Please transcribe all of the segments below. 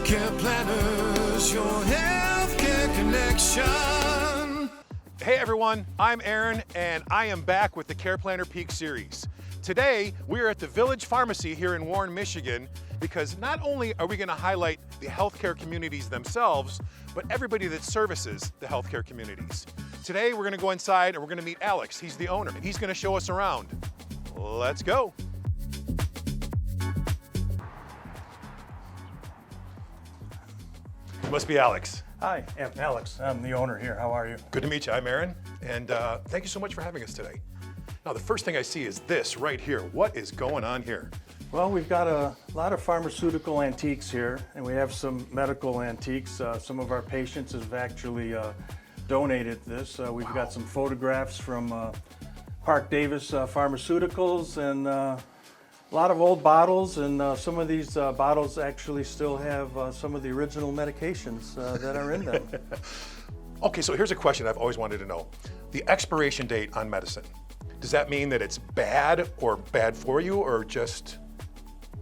CarePlanners, your healthcare connection. Hey everyone, I'm Aaron and I am back with the CarePlanner Peek Series. Today we are at the Village Pharmacy here in Warren, Michigan, because not only are we going to highlight the healthcare communities themselves, but everybody that services the healthcare communities. Today we're going to go inside and we're going to meet Alex. He's the owner and he's going to show us around. Let's go. You must be Alex. Hi, I'm Alex. I'm the owner here. How are you? Good to meet you. I'm Aaron, and thank you so much for having us today. Now, the first thing I see is this right here. What is going on here? Well, we've got a lot of pharmaceutical antiques here, and we have some medical antiques. Some of our patients have actually donated this. We've got some photographs from Park Davis Pharmaceuticals, and a lot of old bottles, and some of these bottles actually still have some of the original medications that are in them. Okay, so here's a question I've always wanted to know. The expiration date on medicine, does that mean that it's bad or bad for you, or just?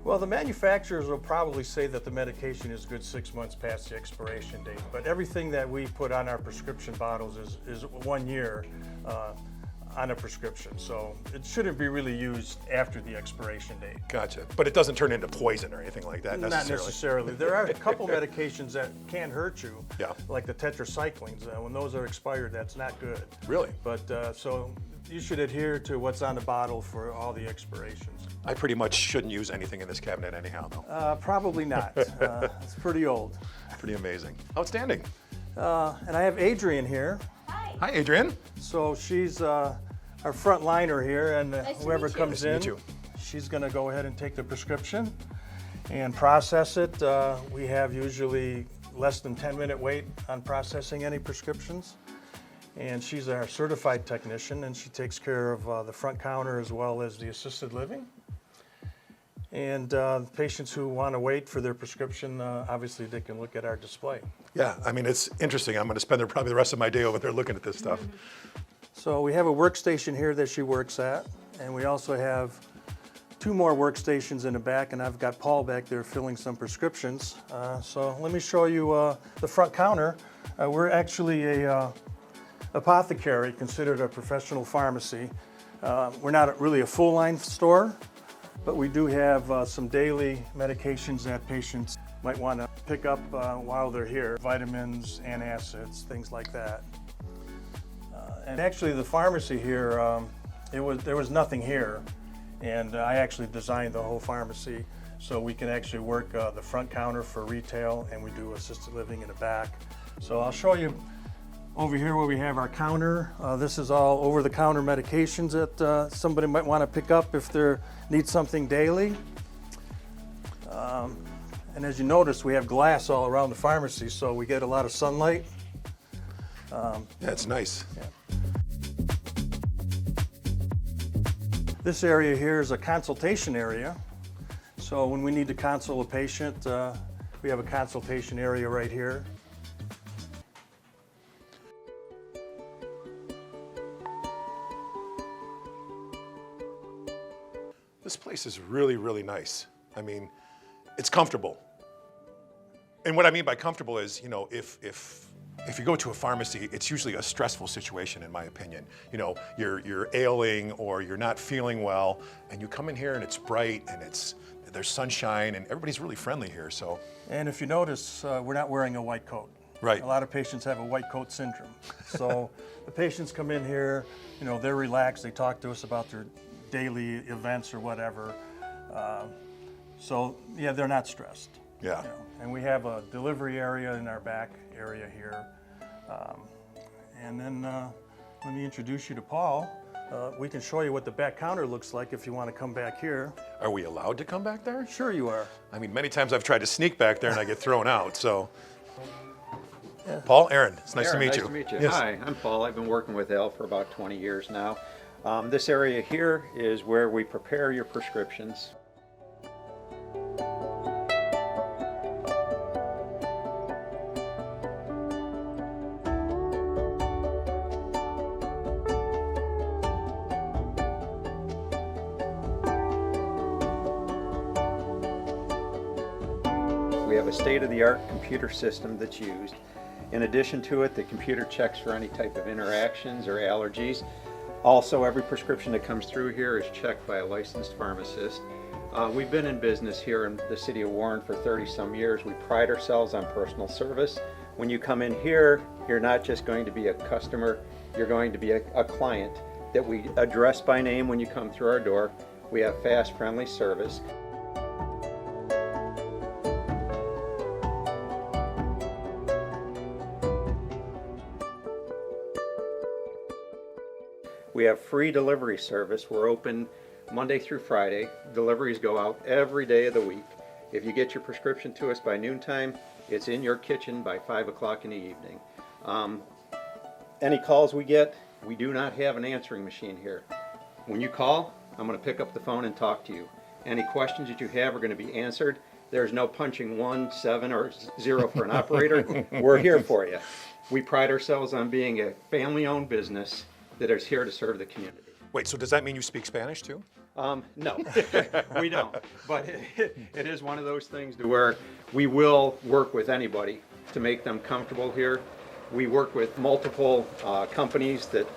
Well, the manufacturers will probably say that the medication is good 6 months past the expiration date, but everything that we put on our prescription bottles is 1 year on a prescription, so it shouldn't be really used after the expiration date. Gotcha, but it doesn't turn into poison or anything like that necessarily? Not necessarily. There are a couple medications that can hurt you, yeah, like the tetracyclines. When those are expired, that's not good. Really? But so you should adhere to what's on the bottle for all the expirations. I pretty much shouldn't use anything in this cabinet anyhow, though. Probably not. It's pretty old. Pretty amazing. Outstanding. And I have Adrian here. Hi, Adrian. So she's our front liner here, and whoever comes in, Nice to meet you. she's going to go ahead and take the prescription and process it. We have usually less than 10-minute wait on processing any prescriptions. And she's our certified technician, and she takes care of the front counter as well as the assisted living. And patients who want to wait for their prescription, obviously they can look at our display. Yeah, I mean, it's interesting. I'm going to spend probably the rest of my day over there looking at this stuff. So we have a workstation here that she works at, and we also have 2 more workstations in the back, and I've got Paul back there filling some prescriptions. So let me show you the front counter. We're actually a apothecary, considered a professional pharmacy. We're not really a full-line store, but we do have some daily medications that patients might want to pick up while they're here. Vitamins, antacids, things like that. And actually the pharmacy here, there was nothing here. And I actually designed the whole pharmacy so we can actually work the front counter for retail, and we do assisted living in the back. So I'll show you over here where we have our counter. This is all over-the-counter medications that somebody might want to pick up if they need something daily. And as you notice, we have glass all around the pharmacy, so we get a lot of sunlight. That's nice. Yeah. This area here is a consultation area. So when we need to consult a patient, we have a consultation area right here. This place is really, really nice. I mean, it's comfortable. And what I mean by comfortable is, you know, if you go to a pharmacy, it's usually a stressful situation, in my opinion. You know, you're ailing or you're not feeling well, and you come in here and it's bright and there's sunshine and everybody's really friendly here. So. And if you notice, we're not wearing a white coat. Right. A lot of patients have a white coat syndrome. So the patients come in here, you know, they're relaxed. They talk to us about their daily events or whatever. So yeah, they're not stressed. Yeah. You know. And we have a delivery area in our back area here. And then let me introduce you to Paul. We can show you what the back counter looks like if you want to come back here. Are we allowed to come back there? Sure you are. I mean, many times I've tried to sneak back there and I get thrown out, so. Yeah. Paul, Aaron, it's nice to meet you. Nice to meet you. Yes. Hi, I'm Paul. I've been working with Elle for about 20 years now. This area here is where we prepare your prescriptions. We We have a state-of-the-art computer system that's used. In addition to it, the computer checks for any type of interactions or allergies. Also, every prescription that comes through here is checked by a licensed pharmacist. We've been in business here in the city of Warren for 30-some years. We pride ourselves on personal service. When you come in here, you're not just going to be a customer, you're going to be a client that we address by name when you come through our door. We have fast, friendly service. We have free delivery service. We're open Monday through Friday. Deliveries go out every day of the week. If you get your prescription to us by noontime, it's in your kitchen by 5 o'clock in the evening. Any calls we get, we do not have an answering machine here. When you call, I'm going to pick up the phone and talk to you. Any questions that you have are going to be answered. There's no punching 1, 7, or 0 for an operator. We're here for you. We pride ourselves on being a family-owned business that is here to serve the community. Wait, so does that mean you speak Spanish too? No, we don't. But it is one of those things to where we will work with anybody to make them comfortable here. We work with multiple companies that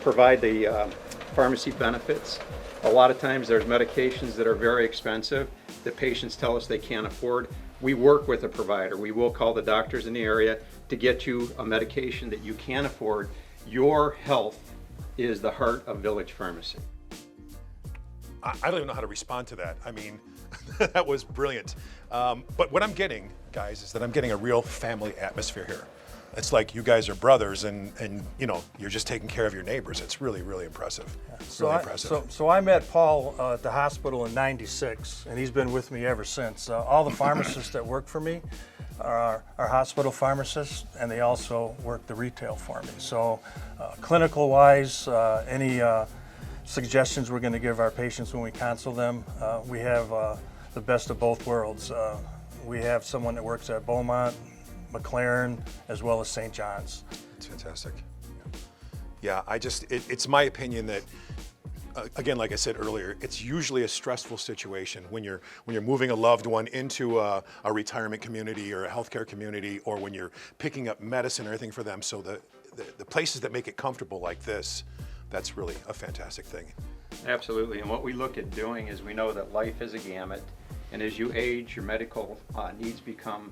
provide the pharmacy benefits. A lot of times there's medications that are very expensive that patients tell us they can't afford. We work with a provider. We will call the doctors in the area to get you a medication that you can afford. Your health is the heart of Village Pharmacy. I don't even know how to respond to that. I mean, that was brilliant. But what I'm getting, guys, is that I'm getting a real family atmosphere here. It's like you guys are brothers and you know, you're just taking care of your neighbors. It's really, really impressive. So I met Paul at the hospital in '96, and he's been with me ever since. All the pharmacists that work for me are hospital pharmacists, and they also work the retail for me. So clinical-wise, any suggestions we're going to give our patients when we counsel them, we have the best of both worlds. We have someone that works at Beaumont, McLaren, as well as St. John's. It's fantastic. Yeah, it's my opinion that, again, like I said earlier, it's usually a stressful situation when you're moving a loved one into a retirement community or a healthcare community, or when you're picking up medicine or anything for them. So the places that make it comfortable like this, that's really a fantastic thing. Absolutely, and what we look at doing is we know that life is a gamut, and as you age, your medical needs become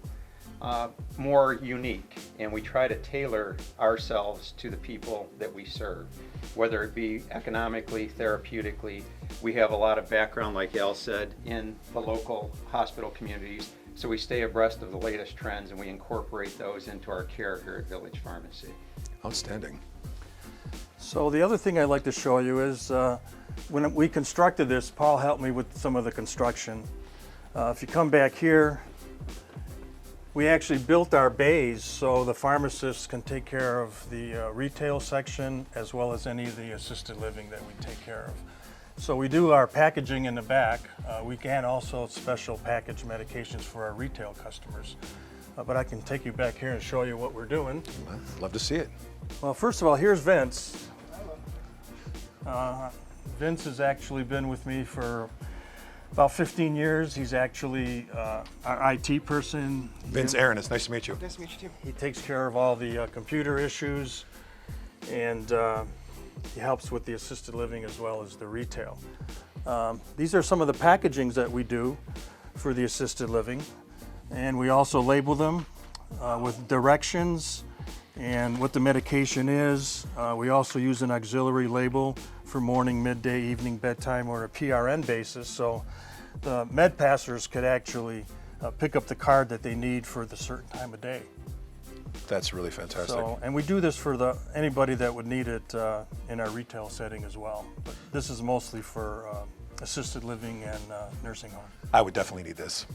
more unique, and we try to tailor ourselves to the people that we serve, whether it be economically, therapeutically. We have a lot of background, like Al said, in the local hospital communities, so we stay abreast of the latest trends and we incorporate those into our care here at Village Pharmacy. Outstanding. So the other thing I'd like to show you is when we constructed this, Paul helped me with some of the construction. If you come back here, we actually built our bays so the pharmacists can take care of the retail section as well as any of the assisted living that we take care of. So we do our packaging in the back. We can also special package medications for our retail customers. But I can take you back here and show you what we're doing. I'd love to see it. Well, first of all, here's Vince. Vince has actually been with me for about 15 years. He's actually our IT person. Vince Aaron, it's nice to meet you. Nice to meet you too. He takes care of all the computer issues, and he helps with the assisted living as well as the retail. These are some of the packagings that we do for the assisted living, and we also label them with directions and what the medication is. We also use an auxiliary label for morning, midday, evening, bedtime, or a PRN basis, so the med passers could actually pick up the card that they need for the certain time of day. That's really fantastic. So, and we do this for anybody that would need it in our retail setting as well. But this is mostly for assisted living and nursing home. I would definitely need this.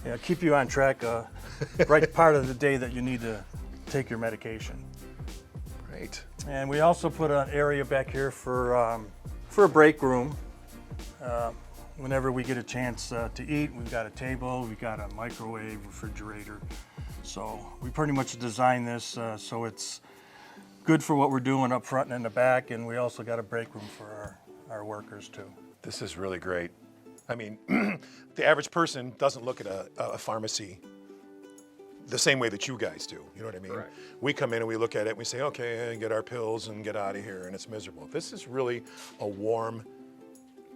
Yeah, keep you on track right part of the day that you need to take your medication. Great. And we also put an area back here for a break room. Whenever we get a chance to eat, we've got a table, we've got a microwave, refrigerator. So we pretty much designed this so it's good for what we're doing up front and in the back, and we also got a break room for our workers too. This is really great. I mean, the average person doesn't look at a pharmacy the same way that you guys do. You know what I mean? Correct. We come in and we look at it and we say, okay, get our pills and get out of here, and it's miserable. This is really a warm,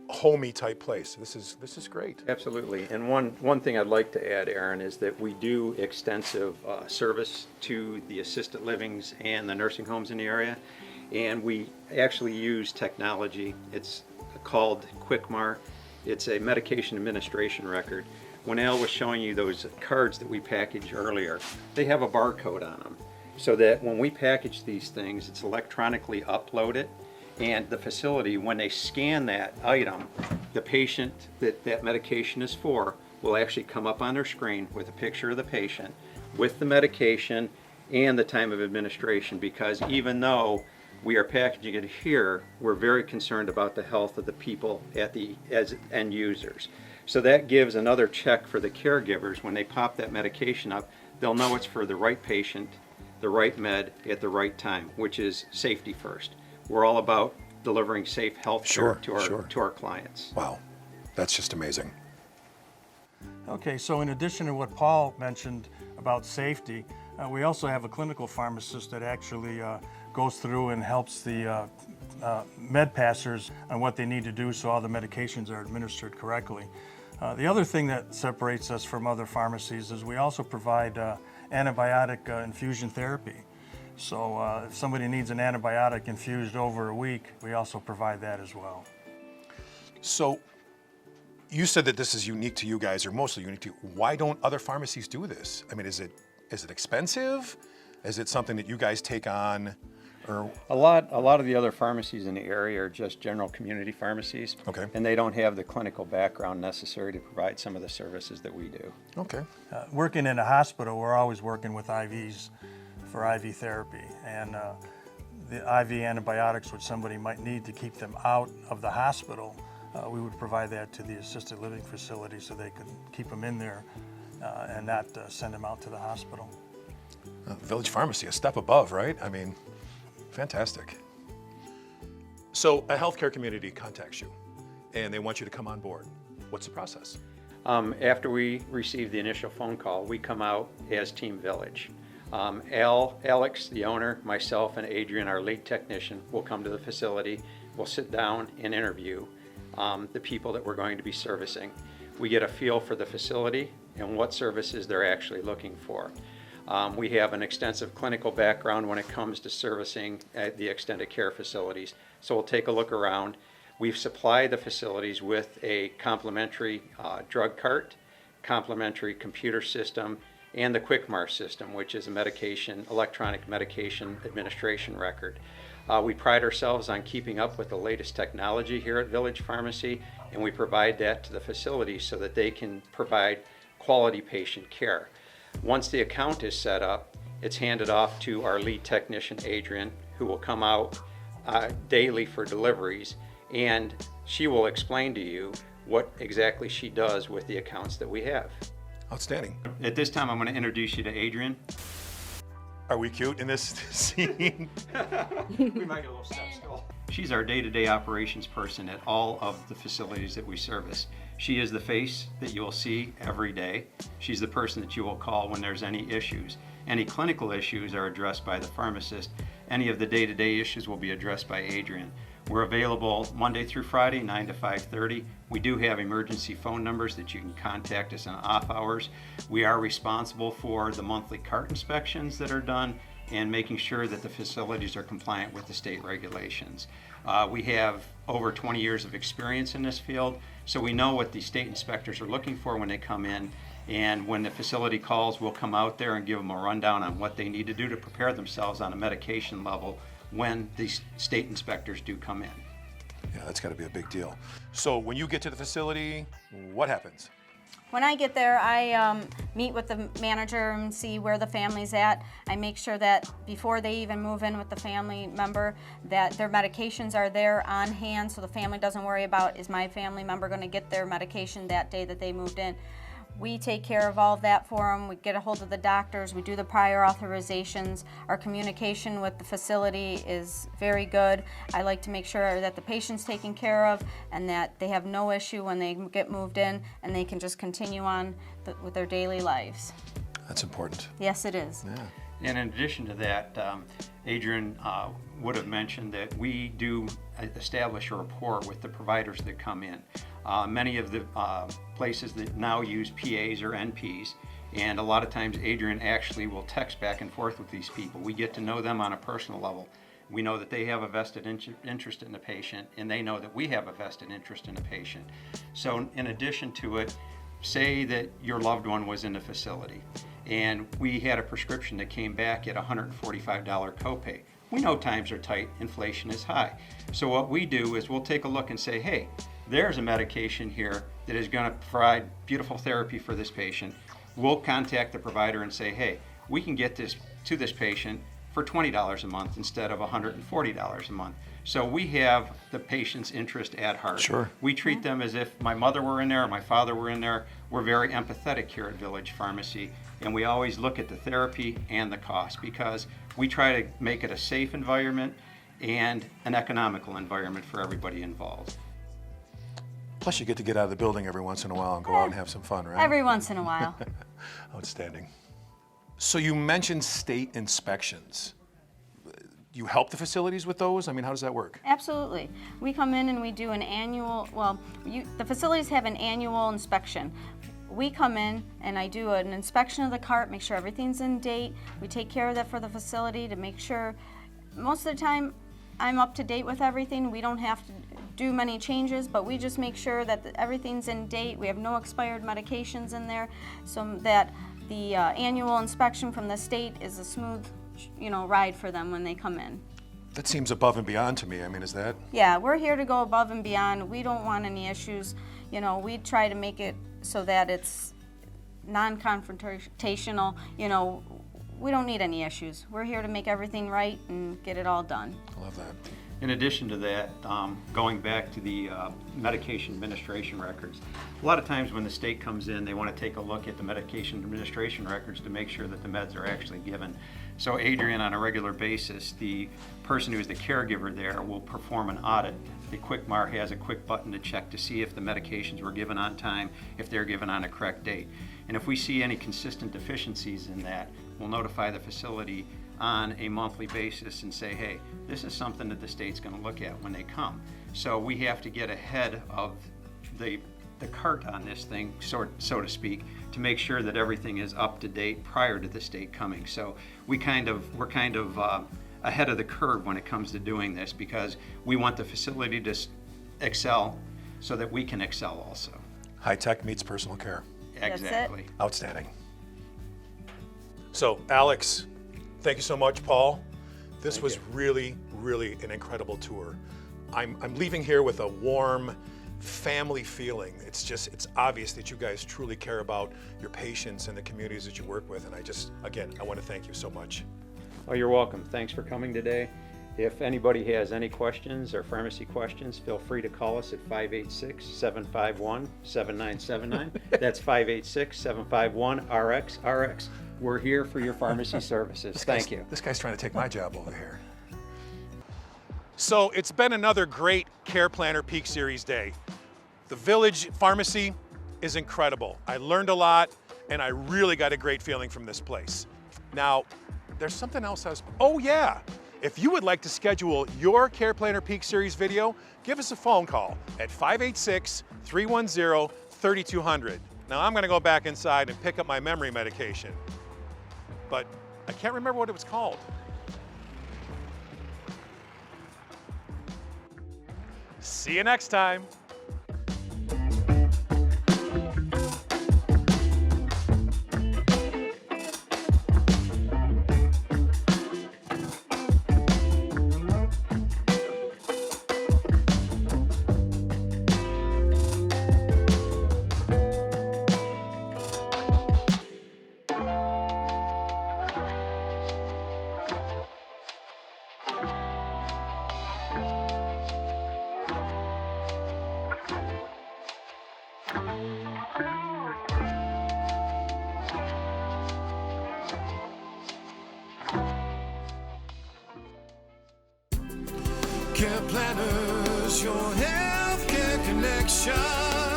homey type place. This is great. Absolutely. And one thing I'd like to add, Aaron, is that we do extensive service to the assisted livings and the nursing homes in the area. And we actually use technology. It's called QuickMar. It's a medication administration record. When Al was showing you those cards that we packaged earlier, they have a barcode on them. So that when we package these things, it's electronically uploaded. And the facility, when they scan that item, the patient that medication is for will actually come up on their screen with a picture of the patient, with the medication and the time of administration, because even though we are packaging it here, we're very concerned about the health of the people as end users. So that gives another check for the caregivers. When they pop that medication up, they'll know it's for the right patient, the right med at the right time, which is safety first. We're all about delivering safe health care to our clients. Wow, that's just amazing. Okay, so in addition to what Paul mentioned about safety, we also have a clinical pharmacist that actually goes through and helps the med passers on what they need to do so all the medications are administered correctly. The other thing that separates us from other pharmacies is we also provide antibiotic infusion therapy. So if somebody needs an antibiotic infused over a week, we also provide that as well. So you said that this is unique to you guys, or mostly unique to you. Why don't other pharmacies do this? I mean, is it expensive? Is it something that you guys take on? Or A lot of the other pharmacies in the area are just general community pharmacies. Okay. And they don't have the clinical background necessary to provide some of the services that we do. okay. Working in a hospital, we're always working with IVs for IV therapy. And the IV antibiotics, which somebody might need to keep them out of the hospital, we would provide that to the assisted living facility so they could keep them in there and not send them out to the hospital. Village Pharmacy, a step above, right? I mean, fantastic. So a healthcare community contacts you and they want you to come on board. What's the process? After we receive the initial phone call, we come out as Team Village. Alex, the owner, myself, and Adrian, our lead technician, will come to the facility. We'll sit down and interview the people that we're going to be servicing. We get a feel for the facility and what services they're actually looking for. We have an extensive clinical background when it comes to servicing the extended care facilities. So we'll take a look around. We've supplied the facilities with a complimentary drug cart, complimentary computer system, and the QuickMar system, which is a electronic medication administration record. We pride ourselves on keeping up with the latest technology here at Village Pharmacy, and we provide that to the facilities so that they can provide quality patient care. Once the account is set up, it's handed off to our lead technician, Adrian, who will come out daily for deliveries, and she will explain to you what exactly she does with the accounts that we have. Outstanding. At this time, I'm going to introduce you to Adrian. Are we cute in this scene? We might get a little step still. She's our day-to-day operations person at all of the facilities that we service. She is the face that you will see every day. She's the person that you will call when there's any issues. Any clinical issues are addressed by the pharmacist. Any of the day-to-day issues will be addressed by Adrian. We're available Monday through Friday, 9 to 5:30. We do have emergency phone numbers that you can contact us in off hours. We are responsible for the monthly cart inspections that are done and making sure that the facilities are compliant with the state regulations. We have over 20 years of experience in this field, so we know what the state inspectors are looking for when they come in. And when the facility calls, we'll come out there and give them a rundown on what they need to do to prepare themselves on a medication level when these state inspectors do come in. Yeah, that's got to be a big deal. So when you get to the facility, what happens? When I get there, I meet with the manager and see where the family's at. I make sure that before they even move in with the family member, that their medications are there on hand so the family doesn't worry about, is my family member going to get their medication that day that they moved in. We take care of all of that for them. We get a hold of the doctors. We do the prior authorizations. Our communication with the facility is very good. I like to make sure that the patient's taken care of and that they have no issue when they get moved in, and they can just continue on with their daily lives. That's important. Yes, it is. Yeah. And in addition to that, Adrian would have mentioned that we do establish a rapport with the providers that come in. Many of the places that now use PAs or NPs, and a lot of times Adrian actually will text back and forth with these people. We get to know them on a personal level. We know that they have a vested interest in the patient, and they know that we have a vested interest in the patient. So in addition to it, say that your loved one was in the facility and we had a prescription that came back at $145 copay. We know times are tight, inflation is high. So what we do is we'll take a look and say, hey, there's a medication here that is going to provide beautiful therapy for this patient. We'll contact the provider and say, hey, we can get this to this patient for $20 a month instead of $140 a month. So we have the patient's interest at heart. Sure. We treat them as if my mother were in there or my father were in there. We're very empathetic here at Village Pharmacy, and we always look at the therapy and the cost because we try to make it a safe environment and an economical environment for everybody involved. Plus, you get to get out of the building every once in a while and go out and have some fun, right? Every once in a while. Outstanding. So you mentioned state inspections. You help the facilities with those? I mean, how does that work? Absolutely. We come in and we do an annual, the facilities have an annual inspection. We come in and I do an inspection of the cart, make sure everything's in date. We take care of that for the facility to make sure, most of the time, I'm up to date with everything. We don't have to do many changes, but we just make sure that everything's in date. We have no expired medications in there, so that the annual inspection from the state is a smooth, ride for them when they come in. That seems above and beyond to me. I mean, is that? Yeah, we're here to go above and beyond. We don't want any issues. We try to make it so that it's non-confrontational. We don't need any issues. We're here to make everything right and get it all done. I love that. In addition to that, going back to the medication administration records, a lot of times when the state comes in, they want to take a look at the medication administration records to make sure that the meds are actually given. So Adrian, on a regular basis, the person who is the caregiver there will perform an audit. The QuickMar has a quick button to check to see if the medications were given on time, if they're given on a correct date. And if we see any consistent deficiencies in that, we'll notify the facility on a monthly basis and say, hey, this is something that the state's going to look at when they come. So we have to get ahead of the cart on this thing, so to speak, to make sure that everything is up to date prior to the state coming. So we're kind of ahead of the curve when it comes to doing this because we want the facility to excel so that we can excel also. High tech meets personal care. Exactly. Outstanding. So, Alex, thank you so much, Paul. This was really, really an incredible tour. I'm leaving here with a warm family feeling. It's obvious that you guys truly care about your patients and the communities that you work with. And I want to thank you so much. Oh, you're welcome. Thanks for coming today. If anybody has any questions or pharmacy questions, feel free to call us at 586-751-7979. That's 586-751-RX. We're here for your pharmacy services. Thank you. This guy's trying to take my job over here. So it's been another great Care Planner Peek Series day. The Village Pharmacy is incredible. I learned a lot and I really got a great feeling from this place. Now, there's something else oh yeah. If you would like to schedule your Care Planner Peek Series video, give us a phone call at 586-310-3200. Now I'm gonna go back inside and pick up my memory medication, but I can't remember what it was called. See you next time. CarePlanners, your healthcare connection.